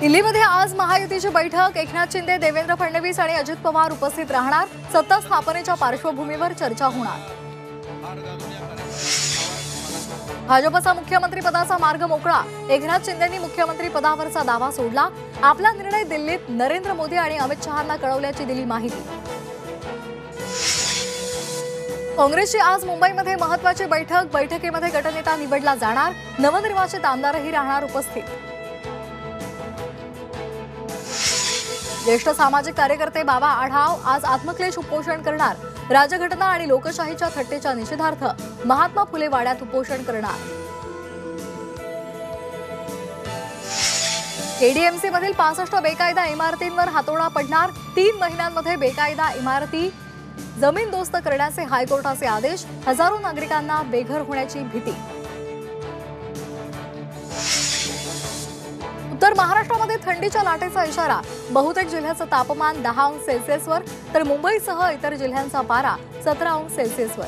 दिल्लीमध्ये आज महायुतीची बैठक। एकनाथ शिंदे, देवेंद्र फडणवीस आणि अजित पवार उपस्थित राहणार। सत्ता स्थापनेच्या पार्श्वभूमीवर चर्चा होणार। भाजपचा मुख्यमंत्री पदाचा मार्ग मोकळा। एकनाथ शिंदेंनी मुख्यमंत्री पदावरचा दावा सोडला। आपला निर्णय दिल्लीत नरेंद्र मोदी आणि अमित शहांना कळवल्याची दिली माहिती। काँग्रेसची आज मुंबईमध्ये महत्त्वाची बैठक। बैठकीमध्ये गटनेता निवडला जाणार। नवनिर्वाचित आमदारही राहणार उपस्थित। ज्येष्ठ सामाजिक कार्यकर्ते बाबा आढाव आज आत्मक्लेश उपोषण करणार। राज्यघटना आणि लोकशाहीच्या थट्टेच्या निषेधार्थ महात्मा फुले वाड्यात उपोषण करणार। केडीएमसी मधील 65 बेकायदा इमारतींवर हातोडा पडणार। 3 महिन्यांमध्ये बेकायदा इमारती जमीनदोस्त करण्याचे हायकोर्टाचे आदेश। हजारो नागरिकांना बेघर होण्याची भीती। उत्तर महाराष्ट्रामध्ये थंडीच्या लाटेचा इशारा। बहुतेक जिल्ह्याचं तापमान 10 अंश सेल्सिअसवर तर मुंबईसह इतर जिल्ह्यांचा पारा 17 अंश सेल्सिअसवर।